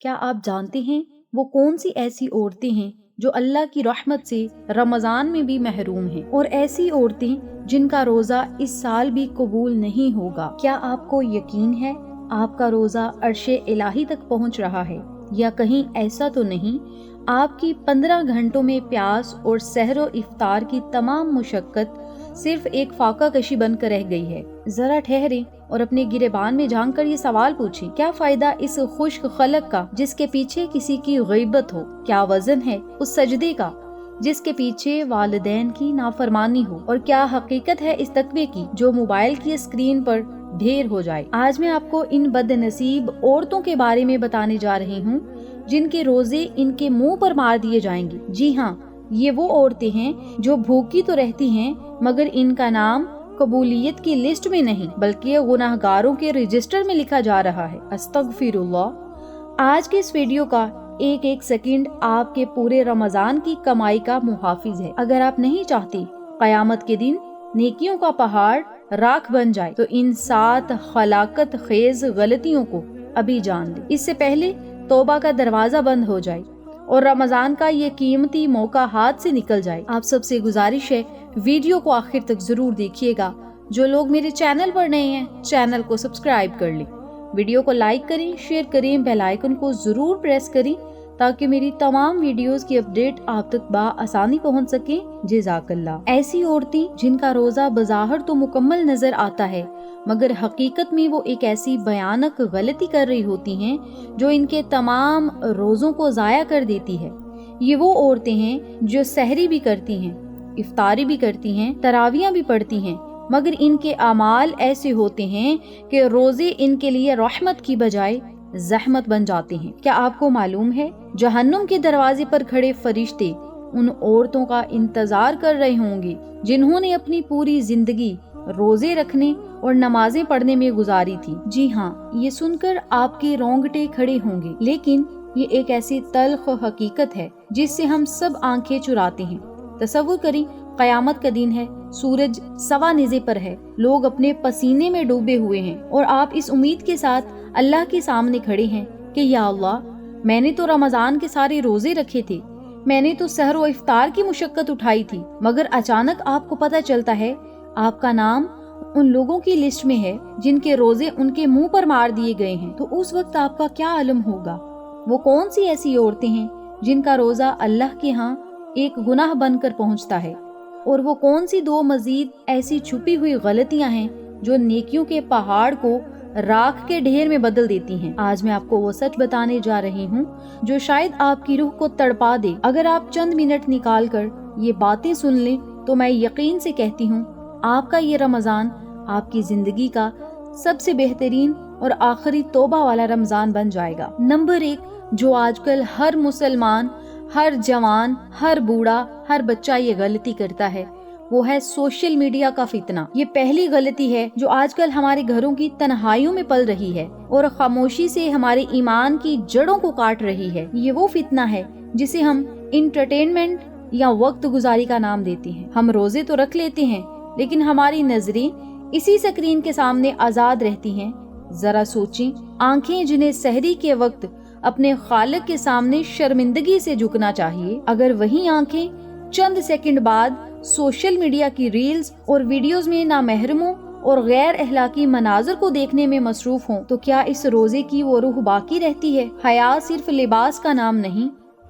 کیا آپ جانتے ہیں وہ کون سی ایسی عورتیں ہیں جو اللہ کی رحمت سے رمضان میں بھی محروم ہیں، اور ایسی عورتیں جن کا روزہ اس سال بھی قبول نہیں ہوگا؟ کیا آپ کو یقین ہے آپ کا روزہ عرش الہی تک پہنچ رہا ہے، یا کہیں ایسا تو نہیں آپ کی 15 گھنٹوں میں پیاس اور سحر و افطار کی تمام مشقت صرف ایک فاقہ کشی بن کر رہ گئی ہے؟ ذرا ٹھہریں اور اپنے گریبان میں جھانک کر یہ سوال پوچھیں، کیا فائدہ اس خشک خلق کا جس کے پیچھے کسی کی غیبت ہو؟ کیا وزن ہے اس سجدے کا جس کے پیچھے والدین کی نافرمانی ہو؟ اور کیا حقیقت ہے اس تقوی کی جو موبائل کی اسکرین پر ڈھیر ہو جائے؟ آج میں آپ کو ان بد نصیب عورتوں کے بارے میں بتانے جا رہی ہوں جن کے روزے ان کے منہ پر مار دیے جائیں گے۔ جی ہاں، یہ وہ عورتیں ہیں جو بھوکی تو رہتی ہیں مگر ان کا نام قبولیت کی لسٹ میں نہیں بلکہ گناہگاروں کے رجسٹر میں لکھا جا رہا ہے۔ استغفر اللہ۔ آج کے اس ویڈیو کا ایک ایک سیکنڈ آپ کے پورے رمضان کی کمائی کا محافظ ہے۔ اگر آپ نہیں چاہتے قیامت کے دن نیکیوں کا پہاڑ راکھ بن جائے تو ان 7 خلاقت خیز غلطیوں کو ابھی جان لیں، اس سے پہلے توبہ کا دروازہ بند ہو جائے اور رمضان کا یہ قیمتی موقع ہاتھ سے نکل جائے۔ آپ سب سے گزارش ہے ویڈیو کو آخر تک ضرور دیکھیے گا۔ جو لوگ میرے چینل پر نئے ہیں چینل کو سبسکرائب کر لیں، ویڈیو کو لائک کریں، شیئر کریں، بیل آئیکن کو ضرور پریس کریں تاکہ میری تمام ویڈیوز کی اپڈیٹ آپ تک بآسانی پہنچ سکے۔ جزاک اللہ۔ ایسی عورتیں جن کا روزہ بظاہر تو مکمل نظر آتا ہے مگر حقیقت میں وہ ایک ایسی بھیانک غلطی کر رہی ہوتی ہیں جو ان کے تمام روزوں کو ضائع کر دیتی ہے۔ یہ وہ عورتیں ہیں جو سحری بھی کرتی ہیں، افطاری بھی کرتی ہیں، تراویاں بھی پڑھتی ہیں، مگر ان کے اعمال ایسے ہوتے ہیں کہ روزے ان کے لیے رحمت کی بجائے زحمت بن جاتے ہیں۔ کیا آپ کو معلوم ہے جہنم کے دروازے پر کھڑے فرشتے ان عورتوں کا انتظار کر رہے ہوں گے جنہوں نے اپنی پوری زندگی روزے رکھنے اور نمازیں پڑھنے میں گزاری تھی؟ جی ہاں، یہ سن کر آپ کے رونگٹے کھڑے ہوں گے، لیکن یہ ایک ایسی تلخ حقیقت ہے جس سے ہم سب آنکھیں چراتے ہیں۔ تصور کریں قیامت کا دن ہے، سورج سوا نیزے پر ہے، لوگ اپنے پسینے میں ڈوبے ہوئے ہیں اور آپ اس امید کے ساتھ اللہ کے سامنے کھڑے ہیں کہ یا اللہ، میں نے تو رمضان کے سارے روزے رکھے تھے، میں نے تو سحر و افطار کی مشقت اٹھائی تھی، مگر اچانک آپ کو پتہ چلتا ہے آپ کا نام ان لوگوں کی لسٹ میں ہے جن کے روزے ان کے منہ پر مار دیے گئے ہیں، تو اس وقت آپ کا کیا عالم ہوگا؟ وہ کون سی ایسی عورتیں ہیں جن کا روزہ اللہ کے ہاں ایک گناہ بن کر پہنچتا ہے، اور وہ کون سی 2 مزید ایسی چھپی ہوئی غلطیاں ہیں جو نیکیوں کے پہاڑ کو راکھ کے ڈھیر میں بدل دیتی ہیں؟ آج میں آپ کو وہ سچ بتانے جا رہی ہوں جو شاید آپ کی روح کو تڑپا دے۔ اگر آپ چند منٹ نکال کر یہ باتیں سن لیں تو میں یقین سے کہتی ہوں آپ کا یہ رمضان آپ کی زندگی کا سب سے بہترین اور آخری توبہ والا رمضان بن جائے گا۔ نمبر 1، جو آج کل ہر مسلمان، ہر جوان، ہر بوڑھا، ہر بچہ یہ غلطی کرتا ہے، وہ ہے سوشل میڈیا کا فتنہ۔ یہ پہلی غلطی ہے جو آج کل ہمارے گھروں کی تنہائیوں میں پل رہی ہے اور خاموشی سے ہمارے ایمان کی جڑوں کو کاٹ رہی ہے۔ یہ وہ فتنہ ہے جسے ہم انٹرٹینمنٹ یا وقت گزاری کا نام دیتے ہیں۔ ہم روزے تو رکھ لیتے ہیں لیکن ہماری نظریں اسی سکرین کے سامنے آزاد رہتی ہیں۔ ذرا سوچیں، آنکھیں جنہیں سحری کے وقت اپنے خالق کے سامنے شرمندگی سے جھکنا چاہیے، اگر وہی آنکھیں چند سیکنڈ بعد سوشل میڈیا کی ریلز اور ویڈیوز میں نامحرموں اور غیر اخلاقی مناظر کو دیکھنے میں مصروف ہوں تو کیا اس روزے کی وہ روح باقی رہتی ہے؟ حیا صرف لباس کا نام نہیں،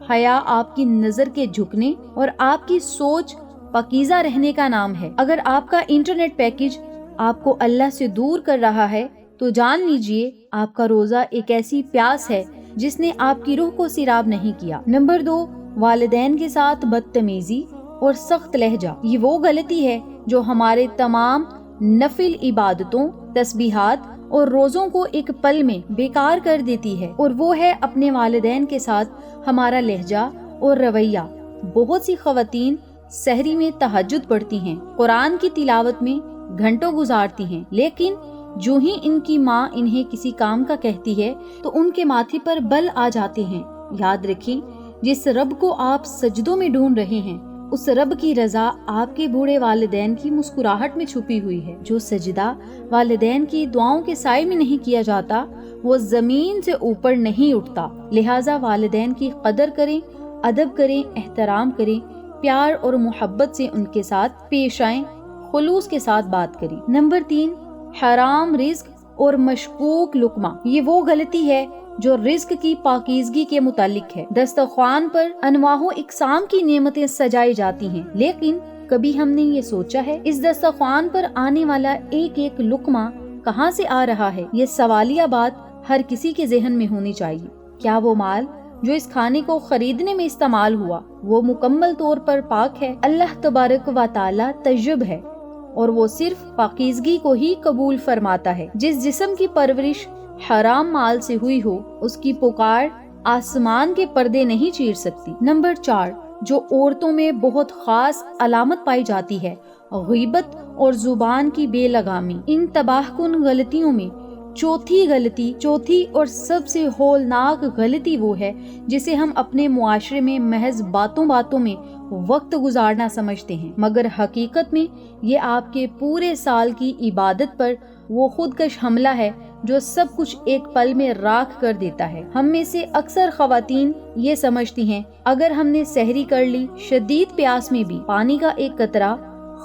حیا آپ کی نظر کے جھکنے اور آپ کی سوچ پاکیزہ رہنے کا نام ہے۔ اگر آپ کا انٹرنیٹ پیکج آپ کو اللہ سے دور کر رہا ہے تو جان لیجئے آپ کا روزہ ایک ایسی پیاس ہے جس نے آپ کی روح کو سیراب نہیں کیا۔ نمبر 2، والدین کے ساتھ بدتمیزی اور سخت لہجہ۔ یہ وہ غلطی ہے جو ہمارے تمام نفل عبادتوں، تسبیحات اور روزوں کو ایک پل میں بیکار کر دیتی ہے، اور وہ ہے اپنے والدین کے ساتھ ہمارا لہجہ اور رویہ۔ بہت سی خواتین سحری میں تہجد پڑھتی ہیں، قرآن کی تلاوت میں گھنٹوں گزارتی ہیں، لیکن جو ہی ان کی ماں انہیں کسی کام کا کہتی ہے تو ان کے ماتھے پر بل آ جاتے ہیں۔ یاد رکھیں، جس رب کو آپ سجدوں میں ڈھونڈ رہے ہیں اس رب کی رضا آپ کے بوڑھے والدین کی مسکراہٹ میں چھپی ہوئی ہے۔ جو سجدہ والدین کی دعاؤں کے سائے میں نہیں کیا جاتا وہ زمین سے اوپر نہیں اٹھتا۔ لہٰذا والدین کی قدر کریں، ادب کریں، احترام کریں، پیار اور محبت سے ان کے ساتھ پیش آئیں، خلوص کے ساتھ بات کریں۔ نمبر 3، حرام رزق اور مشکوک لقمہ۔ یہ وہ غلطی ہے جو رزق کی پاکیزگی کے متعلق ہے۔ دسترخوان پر انواع و اقسام کی نعمتیں سجائی جاتی ہیں، لیکن کبھی ہم نے یہ سوچا ہے اس دسترخوان پر آنے والا ایک ایک لقمہ کہاں سے آ رہا ہے؟ یہ سوالیہ بات ہر کسی کے ذہن میں ہونی چاہیے۔ کیا وہ مال جو اس کھانے کو خریدنے میں استعمال ہوا وہ مکمل طور پر پاک ہے؟ اللہ تبارک و تعالی طیب ہے اور وہ صرف پاکیزگی کو ہی قبول فرماتا ہے۔ جس جسم کی پرورش حرام مال سے ہوئی ہو اس کی پکار آسمان کے پردے نہیں چیر سکتی۔ نمبر 4، جو عورتوں میں بہت خاص علامت پائی جاتی ہے، غیبت اور زبان کی بے لگامی۔ ان تباہ کن غلطیوں میں چوتھی اور سب سے ہولناک غلطی وہ ہے جسے ہم اپنے معاشرے میں محض باتوں میں وقت گزارنا سمجھتے ہیں، مگر حقیقت میں یہ آپ کے پورے سال کی عبادت پر وہ خودکش حملہ ہے جو سب کچھ ایک پل میں راکھ کر دیتا ہے۔ ہم میں سے اکثر خواتین یہ سمجھتی ہیں اگر ہم نے سحری کر لی، شدید پیاس میں بھی پانی کا ایک قطرہ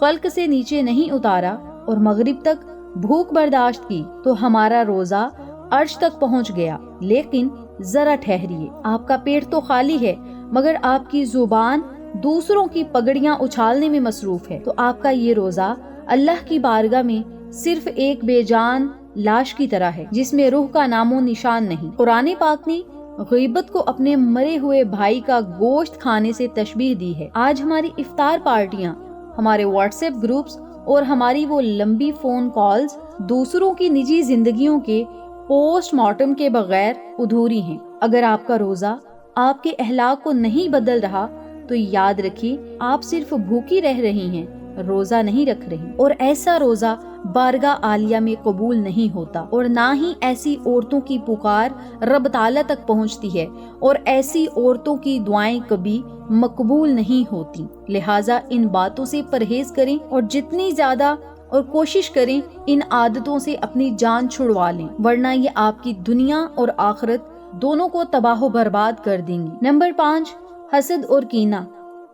خلق سے نیچے نہیں اتارا اور مغرب تک بھوک برداشت کی تو ہمارا روزہ عرش تک پہنچ گیا۔ لیکن ذرا ٹھہریے، آپ کا پیٹ تو خالی ہے مگر آپ کی زبان دوسروں کی پگڑیاں اچھالنے میں مصروف ہے، تو آپ کا یہ روزہ اللہ کی بارگاہ میں صرف ایک بے جان لاش کی طرح ہے جس میں روح کا نام و نشان نہیں۔ قرآن پاک نے غیبت کو اپنے مرے ہوئے بھائی کا گوشت کھانے سے تشبیہ دی ہے۔ آج ہماری افطار پارٹیاں، ہمارے واٹس ایپ گروپس اور ہماری وہ لمبی فون کالز دوسروں کی نجی زندگیوں کے پوسٹ مارٹم کے بغیر ادھوری ہیں۔ اگر آپ کا روزہ آپ کے اخلاق کو نہیں بدل رہا تو یاد رکھیے آپ صرف بھوکی رہ رہی ہیں، روزہ نہیں رکھ رہی، اور ایسا روزہ بارگاہ عالیہ میں قبول نہیں ہوتا، اور نہ ہی ایسی عورتوں کی پکار رب تعالیٰ تک پہنچتی ہے، اور ایسی عورتوں کی دعائیں کبھی مقبول نہیں ہوتی۔ لہٰذا ان باتوں سے پرہیز کریں اور جتنی زیادہ اور کوشش کریں ان عادتوں سے اپنی جان چھڑوا لیں، ورنہ یہ آپ کی دنیا اور آخرت دونوں کو تباہ و برباد کر دیں گی۔ نمبر 5، حسد اور کینہ،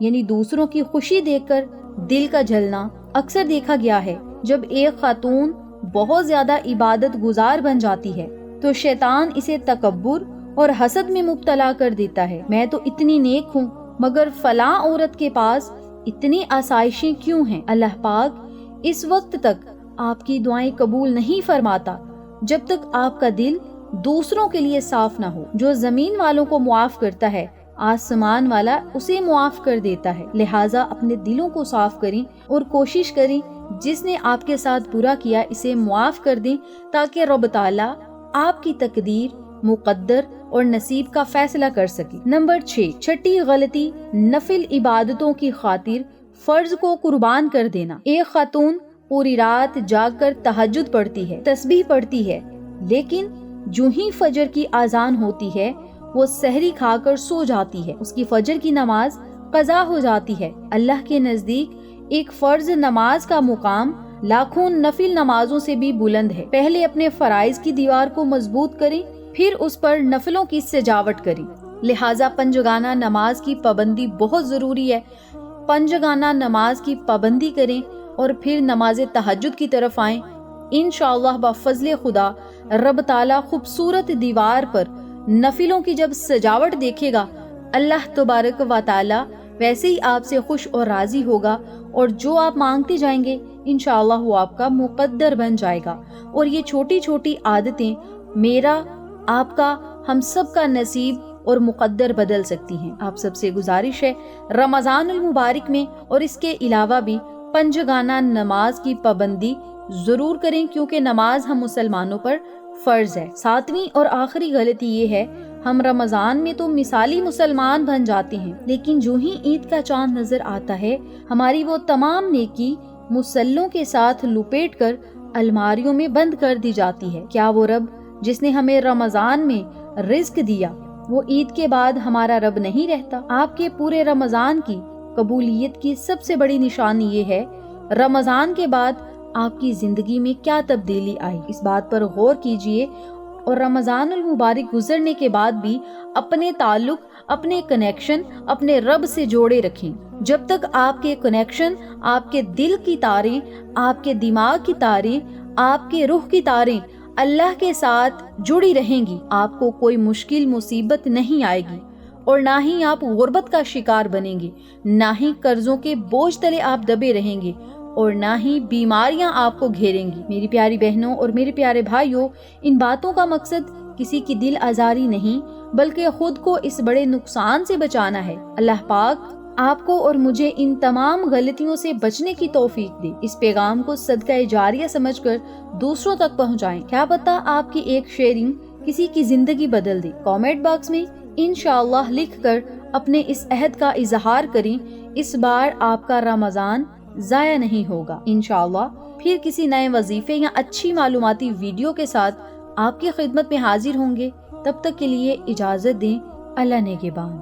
یعنی دوسروں کی خوشی دیکھ کر دل کا جلنا۔ اکثر دیکھا گیا ہے جب ایک خاتون بہت زیادہ عبادت گزار بن جاتی ہے تو شیطان اسے تکبر اور حسد میں مبتلا کر دیتا ہے۔ میں تو اتنی نیک ہوں مگر فلاں عورت کے پاس اتنی آسائشیں کیوں ہیں؟ اللہ پاک اس وقت تک آپ کی دعائیں قبول نہیں فرماتا جب تک آپ کا دل دوسروں کے لیے صاف نہ ہو۔ جو زمین والوں کو معاف کرتا ہے آسمان والا اسے معاف کر دیتا ہے۔ لہٰذا اپنے دلوں کو صاف کریں اور کوشش کریں جس نے آپ کے ساتھ برا کیا اسے معاف کر دیں تاکہ رب تعالیٰ آپ کی تقدیر، مقدر اور نصیب کا فیصلہ کر سکے۔ نمبر 6، چھٹی غلطی، نفل عبادتوں کی خاطر فرض کو قربان کر دینا۔ ایک خاتون پوری رات جاگ کر تہجد پڑھتی ہے، تسبیح پڑھتی ہے، لیکن جو ہی فجر کی اذان ہوتی ہے وہ سحری کھا کر سو جاتی ہے، اس کی فجر کی نماز قضا ہو جاتی ہے۔ اللہ کے نزدیک ایک فرض نماز کا مقام لاکھوں نفل نمازوں سے بھی بلند ہے۔ پہلے اپنے فرائض کی دیوار کو مضبوط کریں، پھر اس پر نفلوں کی سجاوٹ کریں۔ لہٰذا پنجگانہ نماز کی پابندی بہت ضروری ہے۔ پنجگانہ نماز کی پابندی کریں اور پھر نماز تہجد کی طرف آئیں۔ انشاءاللہ بفضل خدا رب تعالیٰ خوبصورت دیوار پر نفلوں کی جب سجاوٹ دیکھے گا، اللہ تبارک و تعالیٰ ویسے ہی آپ سے خوش اور راضی ہوگا، اور جو آپ مانگتے جائیں گے انشاءاللہ وہ آپ کا مقدر بن جائے گا۔ اور یہ چھوٹی چھوٹی عادتیں میرا، آپ کا، ہم سب کا نصیب اور مقدر بدل سکتی ہیں۔ آپ سب سے گزارش ہے رمضان المبارک میں اور اس کے علاوہ بھی پنجگانہ نماز کی پابندی ضرور کریں، کیونکہ نماز ہم مسلمانوں پر فرض ہے۔ 7ویں اور آخری غلطی یہ ہے ہم رمضان میں تو مثالی مسلمان بن جاتے ہیں، لیکن جو ہی عید کا چاند نظر آتا ہے ہماری وہ تمام نیکی مسلوں کے ساتھ لپیٹ کر الماریوں میں بند کر دی جاتی ہے۔ کیا وہ رب جس نے ہمیں رمضان میں رزق دیا وہ عید کے بعد ہمارا رب نہیں رہتا؟ آپ کے پورے رمضان کی قبولیت کی سب سے بڑی نشانی یہ ہے رمضان کے بعد آپ کی زندگی میں کیا تبدیلی آئی، اس بات پر غور کیجئے اور رمضان المبارک گزرنے کے بعد بھی اپنے تعلق، اپنے کنیکشن اپنے رب سے جوڑے رکھیں۔ جب تک آپ کے کنیکشن، آپ کے دل کی تاریں، آپ کے دماغ کی تاریں، آپ کے روح کی تاریں اللہ کے ساتھ جڑی رہیں گی، آپ کو کوئی مشکل مصیبت نہیں آئے گی اور نہ ہی آپ غربت کا شکار بنیں گے، نہ ہی قرضوں کے بوجھ تلے آپ دبے رہیں گے اور نہ ہی بیماریاں آپ کو گھیریں گی۔ میری پیاری بہنوں اور میرے پیارے بھائیوں، ان باتوں کا مقصد کسی کی دل آزاری نہیں بلکہ خود کو اس بڑے نقصان سے بچانا ہے۔ اللہ پاک آپ کو اور مجھے ان تمام غلطیوں سے بچنے کی توفیق دے۔ اس پیغام کو صدقہ جاریہ سمجھ کر دوسروں تک پہنچائیں۔ کیا پتہ آپ کی ایک شیئرنگ کسی کی زندگی بدل دے۔ کامنٹ باکس میں انشاءاللہ لکھ کر اپنے اس عہد کا اظہار کریں۔ اس بار آپ کا رمضان ضائع نہیں ہوگا۔ انشاءاللہ پھر کسی نئے وظیفے یا اچھی معلوماتی ویڈیو کے ساتھ آپ کی خدمت میں حاضر ہوں گے۔ تب تک کے لیے اجازت دیں۔ اللہ نگہبان۔